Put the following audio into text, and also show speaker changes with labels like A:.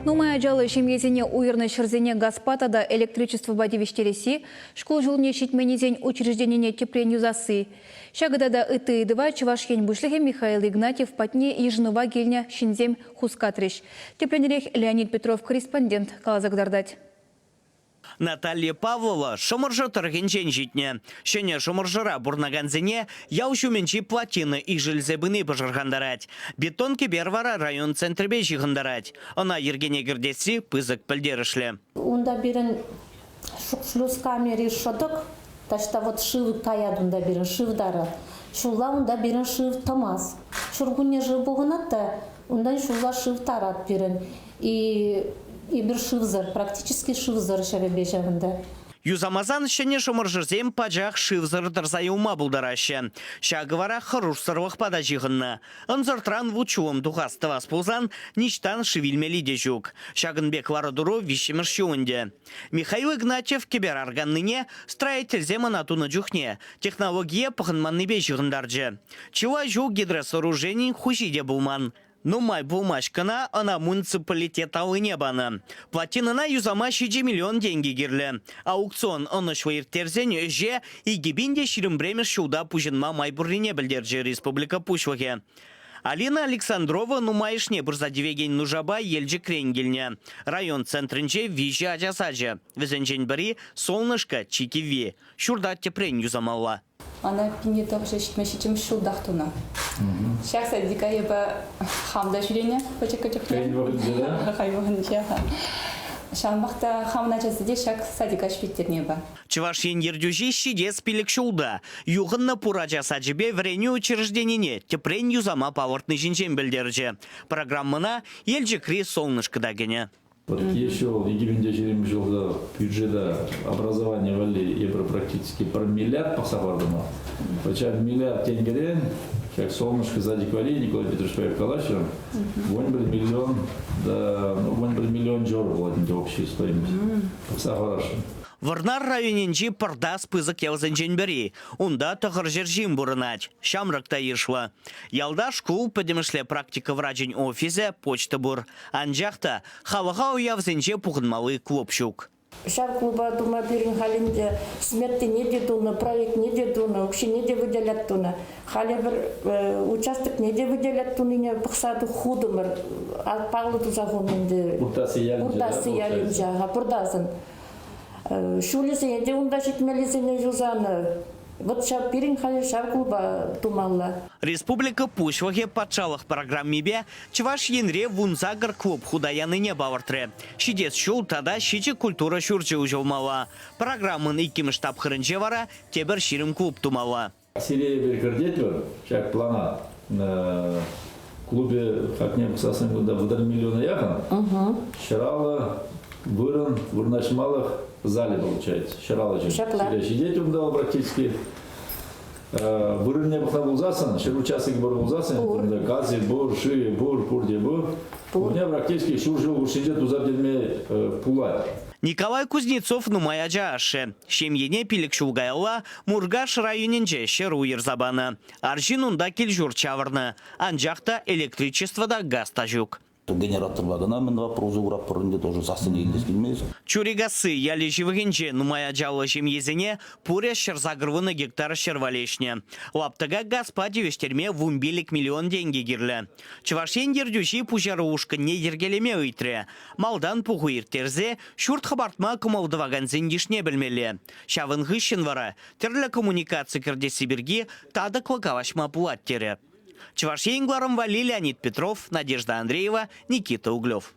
A: Нумая жалы шемьезине уйырны шырзене Гаспата да электричество бадивиштереси, школ жылне шитменезен учрежденине теплен юзасы. Шагада да ыты идыва Чувашьен бушлихе Михаил Игнатьев патне ежнова гельня шинзем хускатриш. Тепленерех Леонид Петров, корреспондент, Калазагдардать.
B: Наталья Павлова шомыржы тұрғынжен жетіне. Шене шомыржыра бұрнаганзіне яушу менчи платины и жильзебыны бажырғандарать. Бетон кебервара район центрбе жиғандарать. Она ергене гірдесі пызык пілдерішлі.
C: Унда бірін шлюз камері шыдық, ташта вот шывы каяд унда бірін шывдары. Шулла унда бірін шыв томаз. Шургуне жы бұғынатта, ундан шулла шыв тарат бірін. И бір шывзар, практически шывзар шәребе жағында.
B: Юзамазан шене шомыржырзем пачақ шывзар дырзайума бұлдарашы. Шағывара хырушсырвық пада жиғынны. Анзартран вучуым дұғастывас болзан, ништан шывилмели де жүк. Шағынбек варадуру вишемір шуынде. Михаил Игнатьев кебер арганныне строительзем анатуны жүхне. Технология пұғынманны бе жиғындаржы. Чыва жүк гидросооружений хушиде бұлман. Нумай булмашкана она муниципалитет алыне баны. Платинына юзама 6 миллион деньги гирлі. Аукцион оны швайыртерзен же и гибинде ширымбремер шуда пужынма майбуррине білдерже республика пушваге. Алина Александрова нумайышне бұрзадивеген нужаба елжі кренгеліне. Район центрінже вижі ажасажы. Візенжен бірі солнышка чикиви. Шурда тепрен юзамалла.
D: Она пинетов же шитмешичим шулдахтуна. Сейчас дика еба хамда шуреня, почекачекне. Хайвахнча. Шамбахта хамна часыде шак садика шпиттернеба.
B: Чувашьен ердюжи щидец пилик шулда. Юғынна пура жасаджибе вреню учрежденине тепрен юзама павартны жинчен білдерже. Программына елжі кри солнышкыда гене.
E: Вот еще в 2020 жылда бюджета образования вали евро практически про миллиард пахсабардыма. Почти миллиард теңгеден, как солнышко сзади квали Николай Петрович Павел 1 миллион, да, 1 миллион жор была общая стоимость. Пахсабарашын.
B: Варнар районенжи пардас пызык яузенжен бери. Унда тұғыр жержим бұрынать. Шамракта ешва. Ялда школ подемышле практика враджень офисе почта бур. Анжақта халыға уявзенже пұғынмалы клубшук.
C: Шар клуба дума бірін халінде сметті не дедуны, проект не дедуны, вообще не де выделят туны. Халі бір участок не де выделят туны, не бұқсады худымыр. Пағлы тұзағынынды.
E: Бұрдасы
C: ялінжаға, бұрдасын. Шулесе еде унда житмелесене жузаны. Вот шап пирин хали шар клуба тумалла.
B: Республика Пушваге патшалық программебе Чувашьенре вунзагар клуб худаяны не бавартре. Шидец шул тада шичи культура шурчы ужылмала. Программын иккім штаб хырынче вара тебір ширим клуб тумала.
E: Сирия беркардет бар, шак плана на клубе хакнем ксасын гуда 1 миллиона яхан. Шарала вырын, вырначмалых в зале получается. Шарала же. Сидеть он дал практически. Вырын не бахнабулзасан, шер участок борулзасан, газы, бор, ши, бор, пурде, бор. У меня практически шуржил ушидет узабдельме пулать.
B: Николай Кузнецов нумая жашы. Шемьене пилік шулгайла Мургаш районенже шер уйырзабаны. Аржин унда келжур чавырны. Анжақта электричество да газ тажук.
F: Генераторларына мен вопросы урап порынде тоже сасын елдес келмейіз.
B: Чуригасы яли живыгенже нумая жалы жемьезене пуря шерзагрвыны гектар шервалешне. Лаптыга газпа девештерме вумбилик миллион деньги гирлі. Чувашьен ердюши пужары ушкы не ергелеме үйтре. Малдан пугу иртерзе шурт хабартма кымалдываган зендишне білмелі. Шавын ғышын вара, тірлі коммуникация кірдесі бірге тады клыкавашма пулаттері. Чувашьен гларым вали Леонид Петров, Надежда Андреева, Никита Углев.